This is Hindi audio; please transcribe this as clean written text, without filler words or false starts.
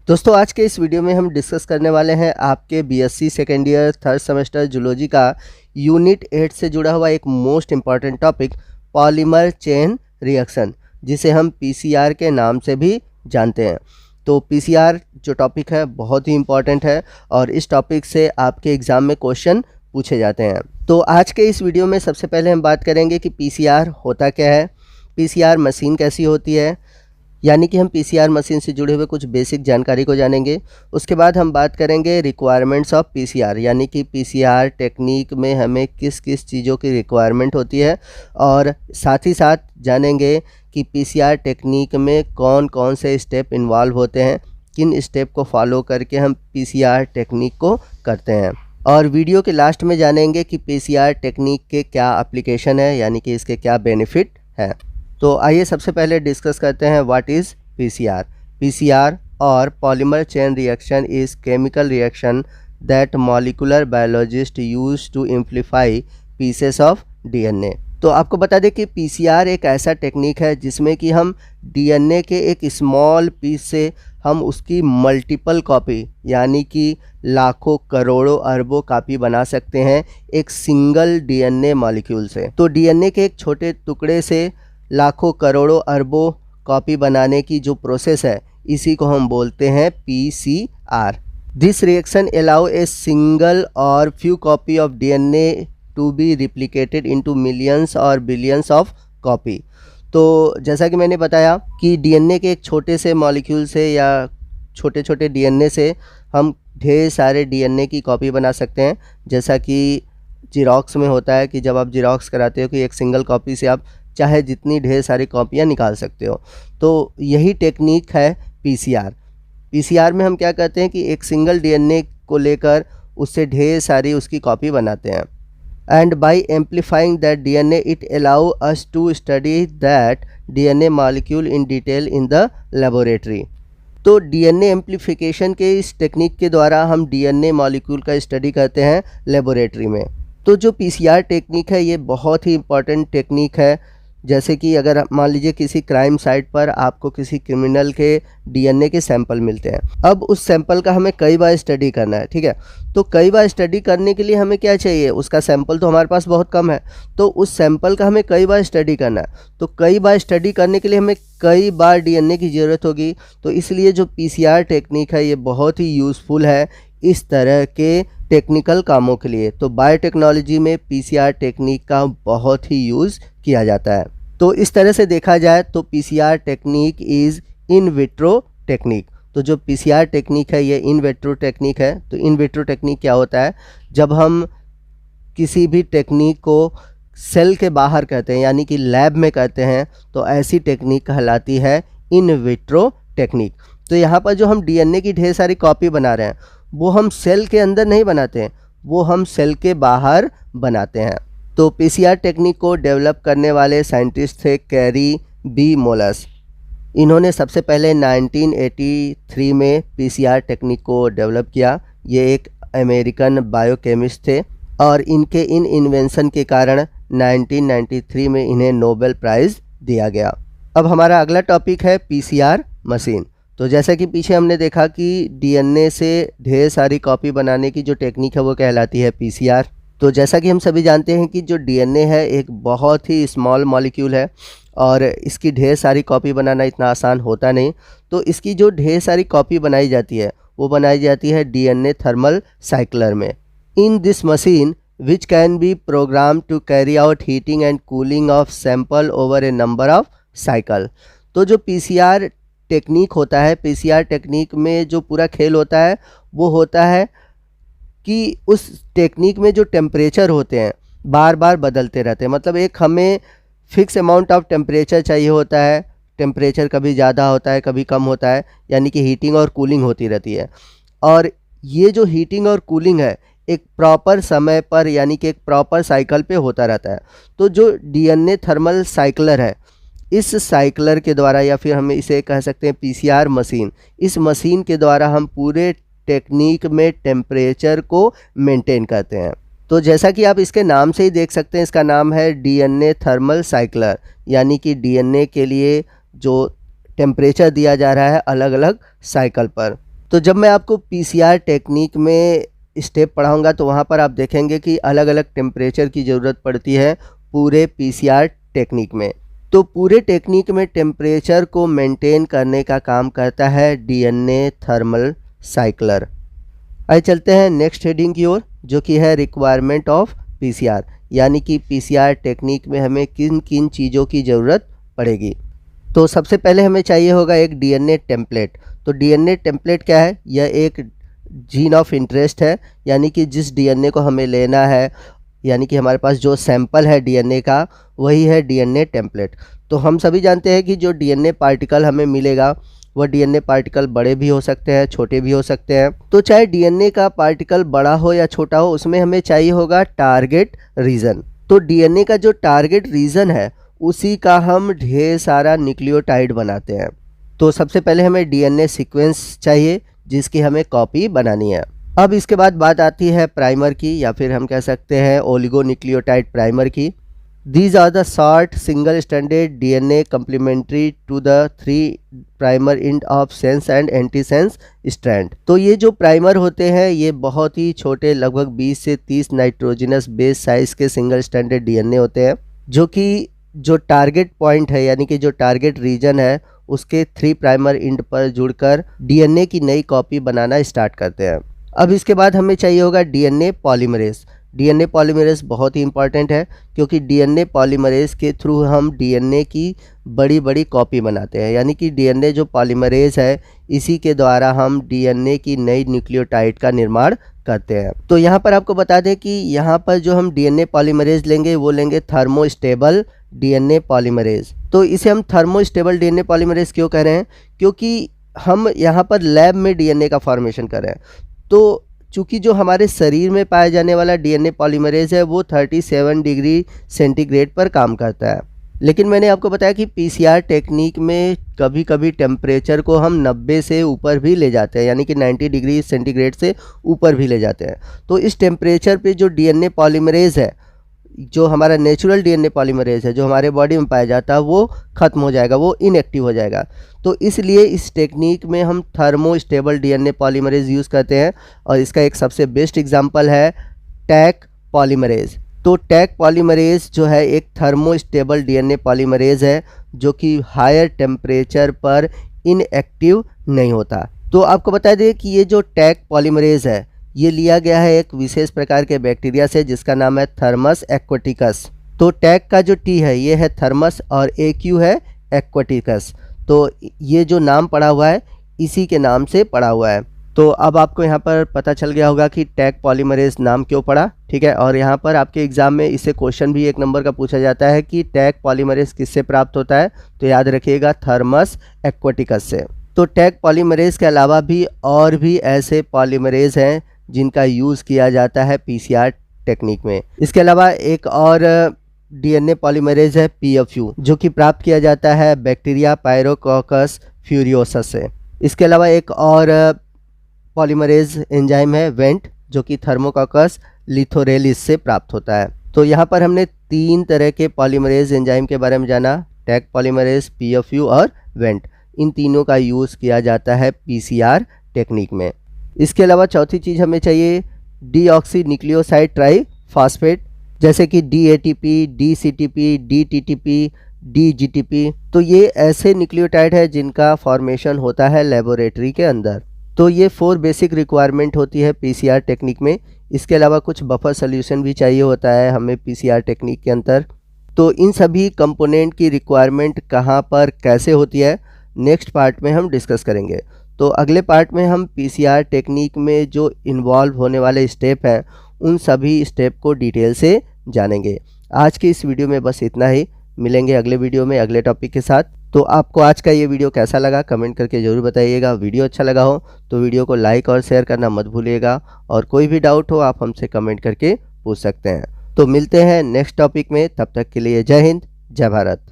दोस्तों आज के इस वीडियो में हम डिस्कस करने वाले हैं आपके BSc second year third semester zoology का यूनिट 8 से जुड़ा हुआ एक most important topic polymer chain reaction, जिसे हम पीसीआर के नाम से भी जानते हैं। तो पीसीआर जो टॉपिक है बहुत ही इम्पॉर्टेंट है और इस टॉपिक से आपके एग्ज़ाम में क्वेश्चन पूछे जाते हैं। तो आज के इस वीडियो में सबसे पहले हम बात करेंगे कि पीसीआर होता क्या है, पीसीआर मशीन कैसी होती है, यानी कि हम पीसीआर मशीन से जुड़े हुए कुछ बेसिक जानकारी को जानेंगे। उसके बाद हम बात करेंगे रिक्वायरमेंट्स ऑफ पीसीआर, यानी कि पीसीआर टेक्निक में हमें किस किस चीज़ों की रिक्वायरमेंट होती है, और साथ ही साथ जानेंगे कि पीसीआर टेक्निक में कौन कौन से स्टेप इन्वॉल्व होते हैं, किन स्टेप को फॉलो करके हम पीसीआर टेक्निक को करते हैं। और वीडियो के लास्ट में जानेंगे कि पीसीआर टेक्निक के क्या एप्लीकेशन है, यानी कि इसके क्या बेनिफिट है। तो आइए सबसे पहले डिस्कस करते हैं व्हाट इज़ पीसीआर। पीसीआर और polymer chain reaction is chemical reaction that molecular biologist use to amplify pieces of DNA. तो आपको बता दें कि पीसीआर एक ऐसा टेक्निक है जिसमें कि हम डीएनए के एक स्मॉल पीस से हम उसकी मल्टीपल कॉपी, यानी कि लाखों करोड़ों अरबों कॉपी बना सकते हैं एक सिंगल डीएनए मॉलिक्यूल से। तो डीएनए के एक छोटे टुकड़े से लाखों करोड़ों अरबों कॉपी बनाने की जो प्रोसेस है, इसी को हम बोलते हैं PCR. This reaction allow a single और few copy of DNA to be replicated into millions और बिलियंस ऑफ कॉपी। तो जैसा कि मैंने बताया कि डीएनए के एक छोटे से मॉलिक्यूल से या छोटे छोटे डीएनए से हम ढेर सारे डीएनए की कॉपी बना सकते हैं। जैसा कि जिरोक्स में होता है कि जब आप जिरोक्स कराते हो कि एक सिंगल कॉपी से आप चाहे जितनी ढेर सारी कॉपियाँ निकाल सकते हो। तो यही टेक्निक है पीसीआर। पीसीआर में हम क्या करते हैं कि एक सिंगल डीएनए को लेकर उससे ढेर सारी उसकी कॉपी बनाते हैं। And by amplifying that DNA it allow us to study that DNA molecule in detail in the laboratory. तो डीएनए एम्प्लीफिकेशन के इस टेक्निक के द्वारा हम डीएनए मॉलिक्यूल का स्टडी करते हैं लेबोरेटरी में। तो जो पीसीआर टेक्निक है ये बहुत ही इम्पॉर्टेंट टेक्निक है। जैसे कि अगर मान लीजिए किसी क्राइम साइट पर आपको किसी क्रिमिनल के डीएनए के सैंपल मिलते हैं, अब उस सैंपल का हमें कई बार स्टडी करना है, ठीक है। तो कई बार स्टडी करने के लिए हमें क्या चाहिए, उसका सैंपल तो हमारे पास बहुत कम है, तो उस सैंपल का हमें कई बार स्टडी करना है। तो कई बार स्टडी करने के लिए हमें कई बार डीएनए की ज़रूरत होगी। तो इसलिए जो पीसीआर टेक्निक है ये बहुत ही यूज़फुल है इस तरह के टेक्निकल कामों के लिए। तो बायोटेक्नोलॉजी में पीसीआर टेक्निक का बहुत ही यूज़ किया जाता है। तो इस तरह से देखा जाए तो PCR technique is in vitro technique. तो जो पीसीआर टेक्निक है ये इन विट्रो टेक्निक है। तो इन विट्रो टेक्निक क्या होता है, जब हम किसी भी टेक्निक को सेल के बाहर करते हैं, यानी कि लैब में करते हैं, तो ऐसी टेक्निक कहलाती है इन विट्रो टेक्निक। तो यहाँ पर जो हम डीएनए की ढेर सारी कॉपी बना रहे हैं वो हम सेल के अंदर नहीं बनाते हैं, वो हम सेल के बाहर बनाते हैं। तो पीसीआर टेक्निक को डेवलप करने वाले साइंटिस्ट थे कैरी बी मोलस। इन्होंने सबसे पहले 1983 में पीसीआर टेक्निक को डेवलप किया। ये एक अमेरिकन बायोकेमिस्ट थे और इनके इन इन्वेंशन के कारण 1993 में इन्हें नोबेल प्राइज़ दिया गया। अब हमारा अगला टॉपिक है पीसीआर मशीन। तो जैसा कि पीछे हमने देखा कि डीएनए से ढेर सारी कॉपी बनाने की जो टेक्निक है वो कहलाती है पीसीआर। तो जैसा कि हम सभी जानते हैं कि जो डीएनए है एक बहुत ही स्मॉल मॉलिक्यूल है और इसकी ढेर सारी कॉपी बनाना इतना आसान होता नहीं। तो इसकी जो ढेर सारी कॉपी बनाई जाती है वो बनाई जाती है डीएनए थर्मल साइक्लर में। In this machine which can be program to carry out heating and cooling of sample over a number of cycle. तो जो पीसीआर टेक्निक होता है, पीसीआर टेक्निक में जो पूरा खेल होता है वो होता है कि उस टेक्निक में जो टेम्परेचर होते हैं बार बार बदलते रहते हैं। मतलब एक हमें फिक्स अमाउंट ऑफ टेम्परेचर चाहिए होता है, टेम्परेचर कभी ज़्यादा होता है कभी कम होता है, यानी कि हीटिंग और कूलिंग होती रहती है। और ये जो हीटिंग और कूलिंग है एक प्रॉपर समय पर, यानी कि एक प्रॉपर साइकिल पे होता रहता है। तो जो डीएनए थर्मल साइक्लर है, इस साइक्लर के द्वारा, या फिर हम इसे कह सकते हैं पीसीआर मशीन, इस मशीन के द्वारा हम पूरे टेक्निक में टेम्परेचर को मेंटेन करते हैं। तो जैसा कि आप इसके नाम से ही देख सकते हैं, इसका नाम है डीएनए थर्मल साइक्लर, यानी कि डीएनए के लिए जो टेम्परेचर दिया जा रहा है अलग अलग साइकिल पर। तो जब मैं आपको पीसीआर टेक्निक में स्टेप पढ़ाऊंगा तो वहाँ पर आप देखेंगे कि अलग अलग टेम्परेचर की ज़रूरत पड़ती है पूरे पीसीआर टेक्निक में। तो पूरे टेक्निक में टेम्परेचर को मेंटेन करने का काम करता है डीएनए थर्मल साइक्लर। आइए चलते हैं नेक्स्ट हेडिंग की ओर, जो कि है रिक्वायरमेंट ऑफ पीसीआर, यानी कि पीसीआर टेक्निक में हमें किन किन चीज़ों की ज़रूरत पड़ेगी। तो सबसे पहले हमें चाहिए होगा एक डीएनए टेम्पलेट। तो डीएनए टेम्पलेट क्या है? यह एक जीन ऑफ इंटरेस्ट है, यानी कि जिस डीएनए को हमें लेना है, यानी कि हमारे पास जो सैंपल है डीएनए का, वही है डीएनए टेम्पलेट। तो हम सभी जानते हैं कि जो डीएनए पार्टिकल हमें मिलेगा वह डीएनए पार्टिकल बड़े भी हो सकते हैं, छोटे भी हो सकते हैं। तो चाहे डीएनए का पार्टिकल बड़ा हो या छोटा हो, उसमें हमें चाहिए होगा टारगेट रीजन। तो डीएनए का जो टारगेट रीजन है उसी का हम ढेर सारा न्यूक्लियोटाइड बनाते हैं। तो सबसे पहले हमें डीएनए सीक्वेंस चाहिए जिसकी हमें कॉपी बनानी है। अब इसके बाद बात आती है प्राइमर की, या फिर हम कह सकते हैं ओलिगोन्यूक्लियोटाइड प्राइमर की। These are the short single-stranded DNA complementary to the 3 primer end of sense and antisense strand। तो ये जो प्राइमर होते हैं ये बहुत ही छोटे, लगभग 20 से 30 नाइट्रोजनस बेस साइज के सिंगल स्टैंडर्ड डीएनए होते हैं, जो कि जो टारगेट पॉइंट है, यानी कि जो टारगेट रीजन है, उसके 3 प्राइमर एंड पर जुड़कर डीएनए की नई कॉपी बनाना स्टार्ट करते हैं। अब इसके बाद हमें चाहिए होगा डीएनए पॉलीमरेज। डीएनए पॉलीमरेज बहुत ही इंपॉर्टेंट है, क्योंकि डीएनए पॉलीमरेज के थ्रू हम डीएनए की बड़ी बड़ी कॉपी बनाते हैं, यानी कि डीएनए जो पॉलीमरेज है इसी के द्वारा हम डीएनए की नई न्यूक्लियोटाइड का निर्माण करते हैं। तो यहाँ पर आपको बता दें कि यहाँ पर जो हम डीएनए पॉलीमरेज लेंगे वो लेंगे थर्मोस्टेबल डीएनए पॉलीमरेज। तो इसे हम थर्मोस्टेबल डीएनए पॉलीमरेज क्यों कह रहे हैं? क्योंकि हम यहाँ पर लैब में डीएनए का फॉर्मेशन कर रहे हैं। तो चूँकि जो हमारे शरीर में पाया जाने वाला डीएनए पॉलीमरेज है वो 37 डिग्री सेंटीग्रेड पर काम करता है, लेकिन मैंने आपको बताया कि पीसीआर टेक्निक में कभी कभी टेम्परेचर को हम 90 से ऊपर भी ले जाते हैं, यानी कि 90 डिग्री सेंटीग्रेड से ऊपर भी ले जाते हैं। तो इस टेम्परेचर पे जो डीएनए पॉलीमरेज है, जो हमारा नेचुरल डीएनए पॉलीमरेज है जो हमारे बॉडी में पाया जाता है, वो ख़त्म हो जाएगा, वो इनएक्टिव हो जाएगा। तो इसलिए इस टेक्निक में हम थर्मोस्टेबल डीएनए पॉलीमरेज यूज़ करते हैं, और इसका एक सबसे बेस्ट एग्जांपल है टैक पॉलीमरेज। तो टैक पॉलीमरेज जो है एक थर्मोस्टेबल डीएनए पॉलीमरेज है, जो कि हायर टेम्परेचर पर इनएक्टिव नहीं होता। तो आपको बता दें कि ये जो टैक पॉलीमरेज है ये लिया गया है एक विशेष प्रकार के बैक्टीरिया से जिसका नाम है थर्मस एक्वाटिकस। तो टैग का जो टी है ये है थर्मस और एक्यू है एक्वाटिकस। तो ये जो नाम पड़ा हुआ है इसी के नाम से पड़ा हुआ है। तो अब आपको यहाँ पर पता चल गया होगा कि टैग पॉलीमरेज नाम क्यों पड़ा, ठीक है। और यहाँ पर आपके एग्जाम में इससे क्वेश्चन भी 1 नंबर का पूछा जाता है कि टैग पॉलीमरेज किससे प्राप्त होता है, तो याद रखिएगा थर्मस एक्वाटिकस से। तो टैग पॉलीमरेज के अलावा भी और भी ऐसे पॉलीमरेज हैं जिनका यूज़ किया जाता है पीसीआर टेक्निक में। इसके अलावा एक और डीएनए पॉलीमरेज है पीएफयू, जो कि प्राप्त किया जाता है बैक्टीरिया पायरोकोकस फ्यूरियोसस से। इसके अलावा एक और पॉलीमरेज एंजाइम है वेंट, जो कि थर्मोकोकस लिथोरेलिस से प्राप्त होता है। तो यहाँ पर हमने 3 तरह के पॉलीमरेज एंजाइम के बारे में जाना, टैग पॉलीमरेज, पीएफयू और वेंट। इन तीनों का यूज़ किया जाता है पीसीआर टेक्निक में। इसके अलावा चौथी चीज़ हमें चाहिए डीऑक्सी न्यूक्लियोसाइड ट्राइफॉस्फेट, जैसे कि डीएटीपी, डीसीटीपी, डीटीटीपी, डीजीटीपी। तो ये ऐसे न्यूक्लियोटाइड है जिनका फॉर्मेशन होता है लेबोरेटरी के अंदर। तो ये 4 बेसिक रिक्वायरमेंट होती है पीसीआर टेक्निक में। इसके अलावा कुछ बफर सोल्यूशन भी चाहिए होता है हमें पीसीआर टेक्निक के अंदर। तो इन सभी कंपोनेंट की रिक्वायरमेंट कहाँ पर कैसे होती है नेक्स्ट पार्ट में हम डिस्कस करेंगे। तो अगले पार्ट में हम पीसीआर टेक्निक में जो इन्वॉल्व होने वाले स्टेप हैं उन सभी स्टेप को डिटेल से जानेंगे। आज की इस वीडियो में बस इतना ही, मिलेंगे अगले वीडियो में अगले टॉपिक के साथ। तो आपको आज का ये वीडियो कैसा लगा कमेंट करके ज़रूर बताइएगा। वीडियो अच्छा लगा हो तो वीडियो को लाइक और शेयर करना मत भूलिएगा, और कोई भी डाउट हो आप हमसे कमेंट करके पूछ सकते हैं। तो मिलते हैं नेक्स्ट टॉपिक में, तब तक के लिए जय हिंद, जय भारत।